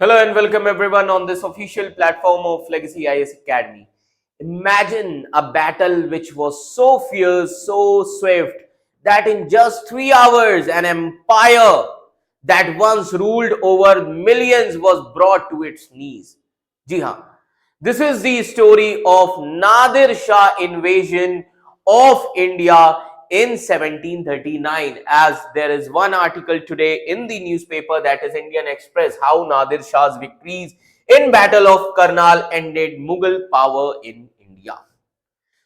Hello and welcome everyone on this official platform of Legacy IAS Academy. Imagine a battle which was so fierce, so swift that in just 3 hours an empire that once ruled over millions was brought to its knees. Ji haan. This is the story of Nadir Shah invasion of India in 1739, as there is one article today in the newspaper, that is Indian Express, how Nadir Shah's victories in Battle of Karnal ended Mughal power in India.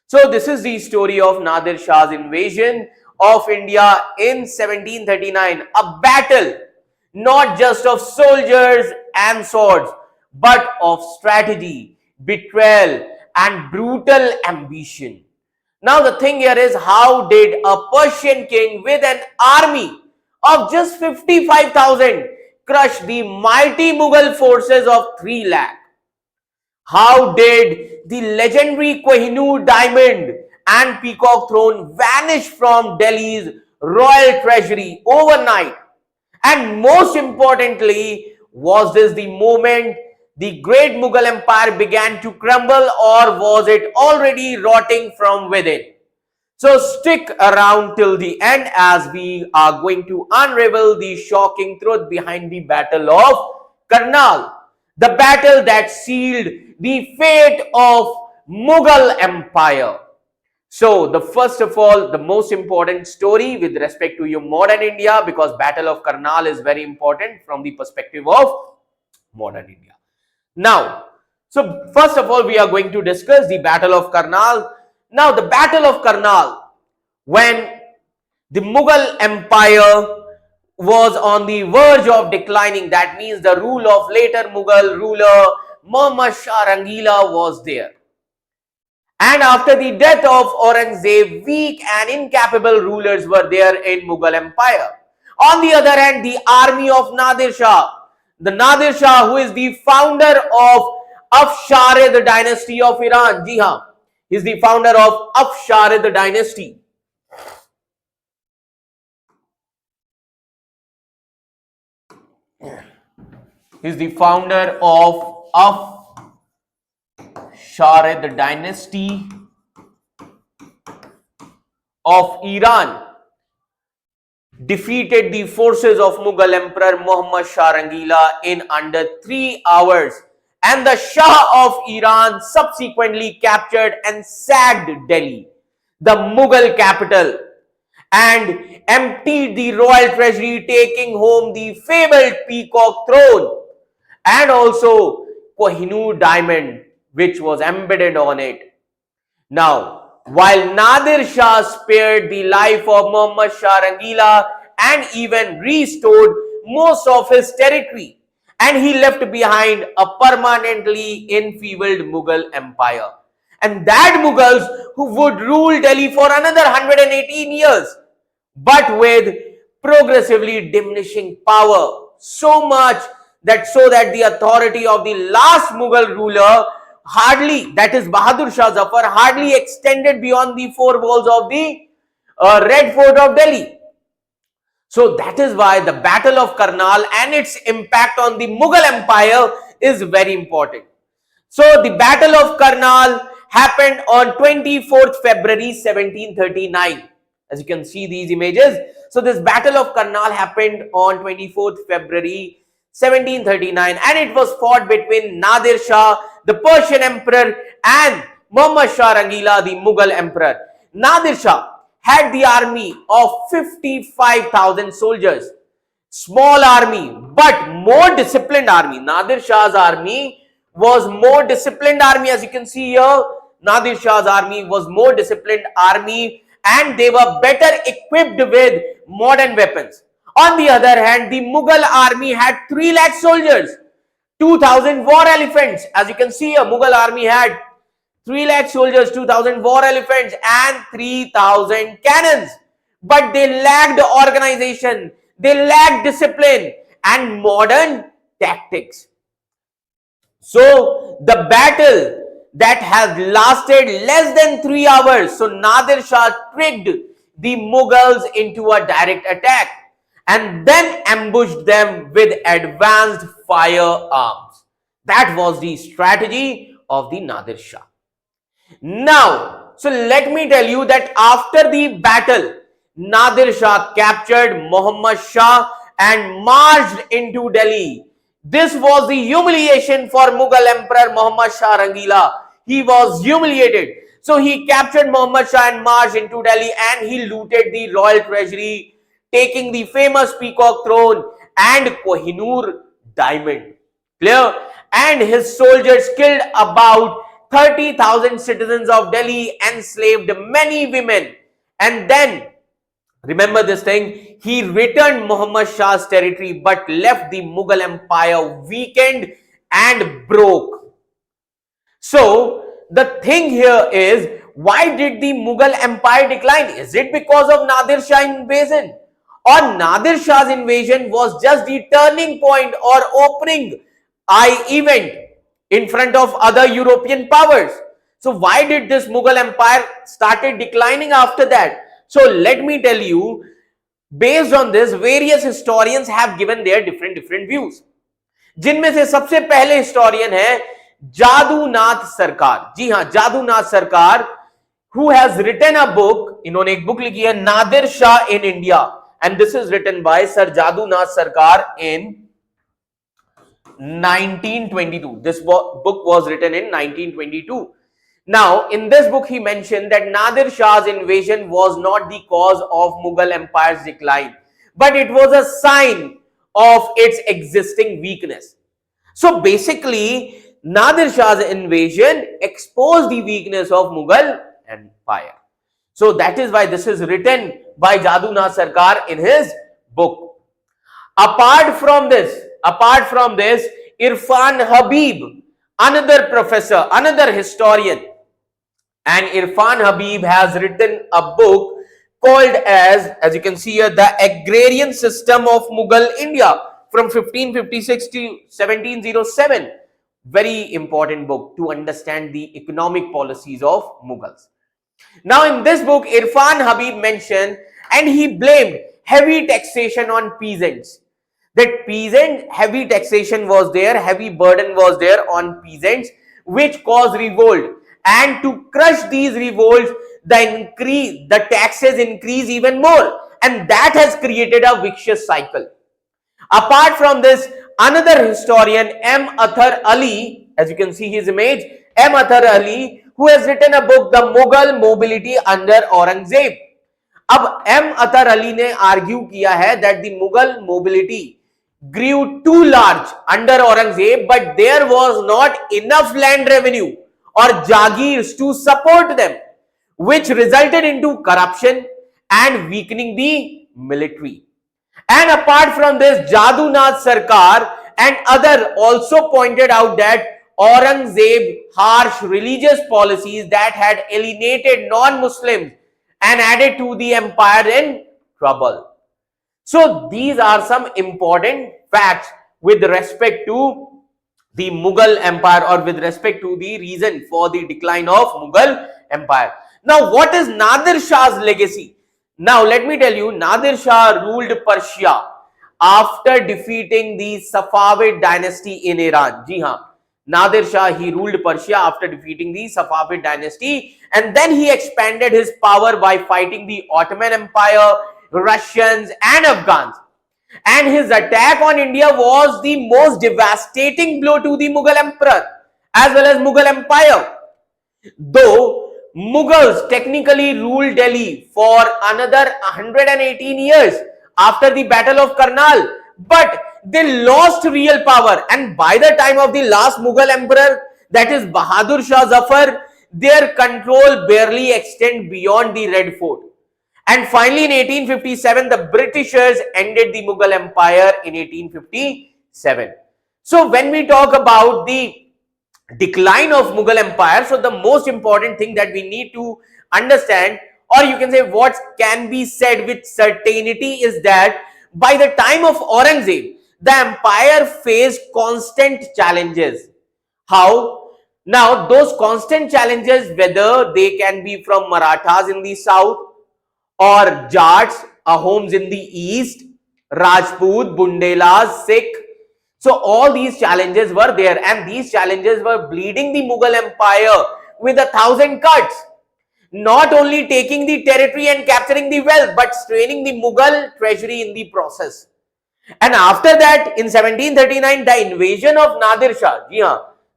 So this is the story of Nadir Shah's invasion of India in 1739, a battle not just of soldiers and swords, but of strategy, betrayal, and brutal ambition. Now the thing here is, how did a Persian king with an army of just 55,000 crush the mighty Mughal forces of 3 lakh? How did the legendary Kohinoor diamond and peacock throne vanish from Delhi's royal treasury overnight? And most importantly, was this the moment the great Mughal empire began to crumble, or was it already rotting from within? So stick around till the end as we are going to unravel the shocking truth behind the Battle of Karnal, the battle that sealed the fate of Mughal Empire. So the first of all, the most important story with respect to your modern India, because Battle of Karnal is very important from the perspective of modern India. Now, so first of all, we are going to discuss the Battle of Karnal. Now, the Battle of Karnal, when the Mughal Empire was on the verge of declining, that means the rule of later Mughal ruler Muhammad Shah Rangila was there. And after the death of Aurangzeb, weak and incapable rulers were there in Mughal Empire. On the other hand, the army of Nadir Shah, the Nadir Shah who is the founder of Afsharid dynasty of Iran, ji haan, he is the founder of Afsharid dynasty. He is the founder of Afsharid dynasty of Iran, defeated the forces of Mughal Emperor Muhammad Shah Rangila in under 3 hours, and the Shah of Iran subsequently captured and sacked Delhi, the Mughal capital, and emptied the royal treasury, taking home the fabled peacock throne and also Kohinoor diamond which was embedded on it. Now, while Nadir Shah spared the life of Muhammad Shah Rangila and even restored most of his territory, and he left behind a permanently enfeebled Mughal empire. And that Mughals who would rule Delhi for another 118 years, but with progressively diminishing power, so much that the authority of the last Mughal ruler hardly, that is Bahadur Shah Zafar, hardly extended beyond the 4 walls of the Red Fort of Delhi. So that is why the Battle of Karnal and its impact on the Mughal Empire is very important. So the Battle of Karnal happened on 24th February 1739. As you can see these images. So this Battle of Karnal happened on 24th February 1739, and it was fought between Nadir Shah, the Persian emperor, and Muhammad Shah Rangila, the Mughal emperor. Nadir Shah had the army of 55,000 soldiers. Small army, but more disciplined army. Nadir Shah's army was more disciplined army. As you can see here, Nadir Shah's army was more disciplined army, and they were better equipped with modern weapons. On the other hand, the Mughal army had 3 lakh soldiers, 2,000 war elephants. As you can see here, Mughal army had 3 lakh soldiers, 2,000 war elephants, and 3,000 cannons. But they lacked organization, they lacked discipline and modern tactics. So the battle that has lasted less than 3 hours, so Nadir Shah tricked the Mughals into a direct attack. and then ambushed them with advanced firearms. That was the strategy of the Nadir Shah. Now, so let me tell you that after the battle, Nadir Shah captured Muhammad Shah and marched into Delhi. This was the humiliation for Mughal Emperor Muhammad Shah Rangila. He was humiliated. So he captured Muhammad Shah and marched into Delhi, and he looted the royal treasury, taking the famous peacock throne and Kohinoor diamond. Clear? And his soldiers killed about 30,000 citizens of Delhi, enslaved many women, and then, remember this thing, he returned Muhammad Shah's territory but left the Mughal Empire weakened and broke. So the thing here is, why did the Mughal Empire decline? Is it because of Nadir Shah invasion? Or Nadir Shah's invasion was just the turning point or opening eye event in front of other European powers? So why did this Mughal Empire started declining after that? So let me tell you, based on this, various historians have given their different views. जिनमें से सबसे पहले historian है जादूनाथ सरकार. जी हां, जादूनाथ सरकार, who has written a book. इन्होंने एक बुक लिखी है Nadir Shah in India, and this is written by Sir Jadunath Sarkar in 1922. This book was written in 1922. Now, in this book, he mentioned that Nadir Shah's invasion was not the cause of Mughal Empire's decline, but it was a sign of its existing weakness. So basically, Nadir Shah's invasion exposed the weakness of Mughal Empire. So that is why this is written by Jadunath Sarkar in his book. Apart from this, Irfan Habib, another professor, another historian, and Irfan Habib has written a book called as you can see here, The Agrarian System of Mughal India from 1556 to 1707. Very important book to understand the economic policies of Mughals. Now in this book, Irfan Habib mentioned, and he blamed heavy taxation on peasants. That peasant heavy taxation was there, heavy burden was there on peasants, which caused revolt. And to crush these revolts, the taxes increase even more, and that has created a vicious cycle. Apart from this, another historian, M. Athar Ali, as you can see his image, M. Athar Ali, who has written a book, The Mughal Mobility Under Aurangzeb. अब M. Athar Ali ने argue किया है that the Mughal mobility grew too large under Aurangzeb, but there was not enough land revenue or jagirs to support them, which resulted into corruption and weakening the military. And apart from this, Jadunath Sarkar and other also pointed out that Aurangzeb harsh religious policies that had alienated non-Muslims and added to the empire in trouble. So these are some important facts with respect to the Mughal Empire, or with respect to the reason for the decline of Mughal Empire. Now, what is Nadir Shah's legacy? Now, let me tell you, Nadir Shah ruled Persia after defeating the Safavid dynasty in Iran. Ji haan, Nadir Shah, he ruled Persia after defeating the Safavid dynasty, and then he expanded his power by fighting the Ottoman Empire, Russians and Afghans. And his attack on India was the most devastating blow to the Mughal Emperor as well as Mughal Empire. Though Mughals technically ruled Delhi for another 118 years after the Battle of Karnal, but they lost real power, and by the time of the last Mughal Emperor, that is Bahadur Shah Zafar, their control barely extended beyond the Red Fort. And finally in 1857, the Britishers ended the Mughal Empire in 1857. So when we talk about the decline of Mughal Empire, so the most important thing that we need to understand, or you can say what can be said with certainty, is that by the time of Aurangzeb, the empire faced constant challenges. How? Now those constant challenges, whether they can be from Marathas in the south, or Jats, Ahoms in the east, Rajput, Bundelas, Sikh. So all these challenges were there, and these challenges were bleeding the Mughal Empire with 1,000 cuts. Not only taking the territory and capturing the wealth, but straining the Mughal treasury in the process. And after that, in 1739, the invasion of Nadir Shah,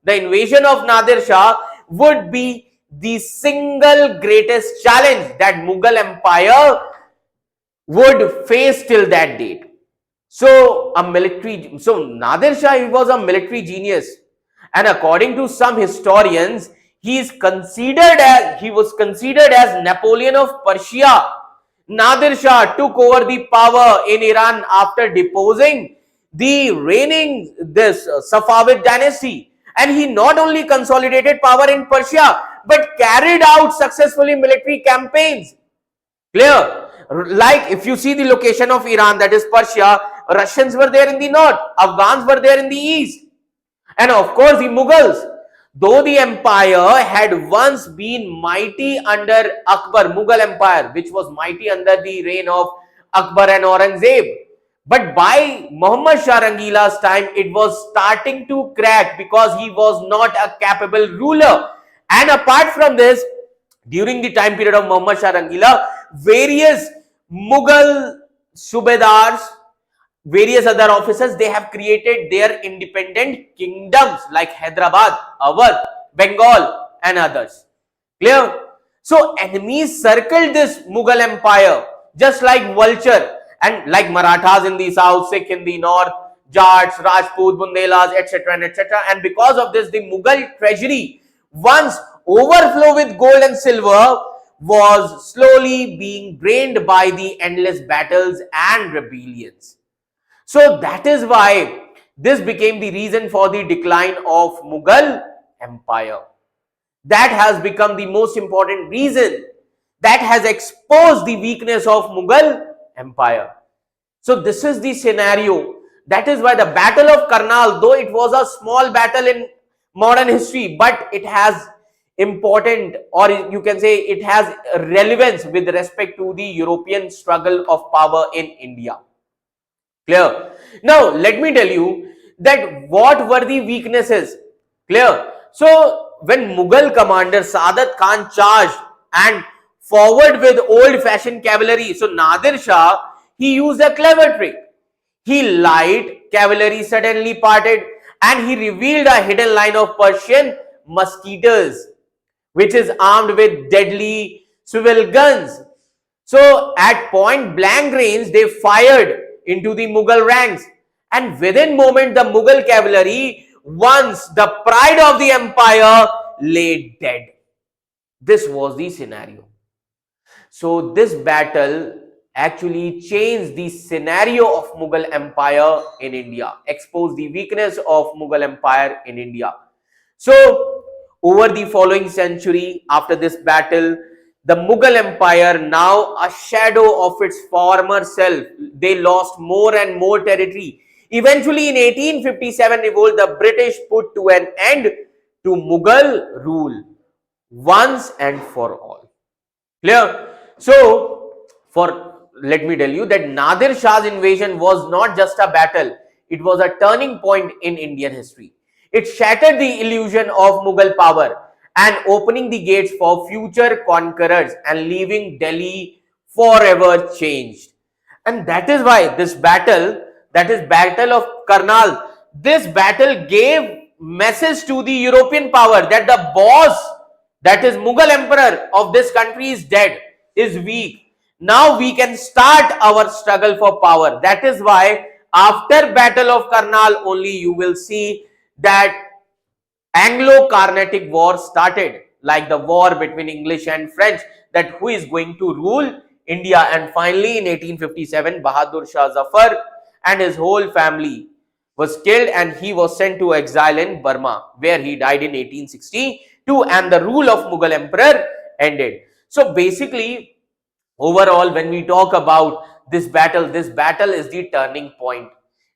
the invasion of Nadir Shah would be the single greatest challenge that Mughal Empire would face till that date. So Nadir Shah, he was a military genius, and according to some historians, he was considered as Napoleon of Persia. Nadir Shah took over the power in Iran after deposing the reigning Safavid dynasty, and he not only consolidated power in Persia but carried out successfully military campaigns. Clear? Like if you see the location of Iran, that is Persia, Russians were there in the north, Afghans were there in the east, and of course the Mughals. Though the empire had once been mighty under Akbar, Mughal Empire, which was mighty under the reign of Akbar and Aurangzeb, but by Muhammad Shah Rangila's time, it was starting to crack because he was not a capable ruler. And apart from this, during the time period of Muhammad Shah Rangila, various Mughal Subedars, various other officers, they have created their independent kingdoms like Hyderabad, Awadh, Bengal and others. Clear? So enemies circled this Mughal Empire just like vulture, and like Marathas in the south, Sikh in the north, Jats, Rajput, Bundelas, etc. and etc. And because of this, the Mughal treasury, once overflow with gold and silver, was slowly being drained by the endless battles and rebellions. So that is why this became the reason for the decline of Mughal Empire. That has become the most important reason that has exposed the weakness of Mughal Empire. So this is the scenario. That is why the Battle of Karnal, though it was a small battle in modern history, but it has important, or you can say it has relevance with respect to the European struggle of power in India. Clear? Now let me tell you that what were the weaknesses. Clear? So when Mughal commander Saadat Khan charged and forward with old-fashioned cavalry, so Nadir Shah, he used a clever trick. He lied, cavalry suddenly parted, and he revealed a hidden line of Persian musketeers, which is armed with deadly swivel guns. So at point blank range, they fired into the Mughal ranks, and within moment the Mughal cavalry, once the pride of the empire, lay dead. This was the scenario. So this battle actually changed the scenario of Mughal Empire in India, exposed the weakness of Mughal Empire in India. So over the following century, after this battle, the Mughal Empire, now a shadow of its former self, they lost more and more territory. Eventually in 1857 revolt, the British put to an end to Mughal rule once and for all. Clear? So let me tell you that Nadir Shah's invasion was not just a battle, it was a turning point in Indian history. It shattered the illusion of Mughal power and opening the gates for future conquerors and leaving Delhi forever changed. And that is why this battle, that is Battle of Karnal, this battle gave message to the European power that the boss, that is Mughal emperor of this country, is dead, is weak. Now we can start our struggle for power. That is why after Battle of Karnal only you will see that Anglo-Carnatic War started, like the war between English and French, that who is going to rule India. And finally in 1857, Bahadur Shah Zafar and his whole family was killed, and he was sent to exile in Burma, where he died in 1862, and the rule of Mughal emperor ended. So basically, overall, when we talk about this battle is the turning point.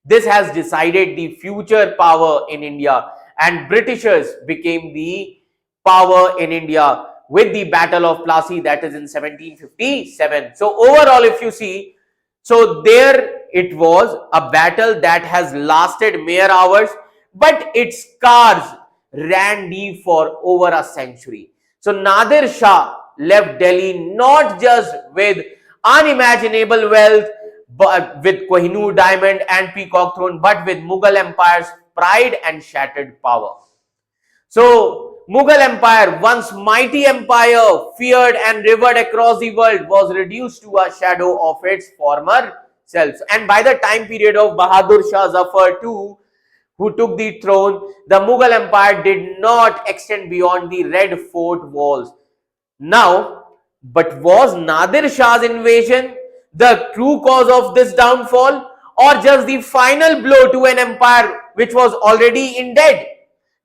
This has decided the future power in India, and Britishers became the power in India with the Battle of Plassey, that is in 1757. So overall, if you see, So there it was, a battle that has lasted mere hours, but its scars ran deep for over a century. So Nadir Shah left Delhi not just with unimaginable wealth, but with Kohinoor diamond and peacock throne, but with Mughal Empire's pride and shattered power. So, Mughal Empire, once mighty empire, feared and revered across the world, was reduced to a shadow of its former self. And by the time period of Bahadur Shah Zafar II, who took the throne, the Mughal Empire did not extend beyond the Red Fort walls. Now, but was Nadir Shah's invasion the true cause of this downfall, or just the final blow to an empire which was already in dead?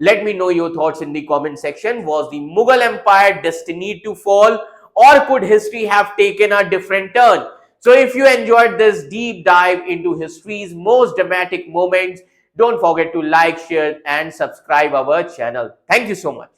Let me know your thoughts in the comment section. Was the Mughal Empire destined to fall, or could history have taken a different turn? So if you enjoyed this deep dive into history's most dramatic moments, don't forget to like, share and subscribe our channel. Thank you so much.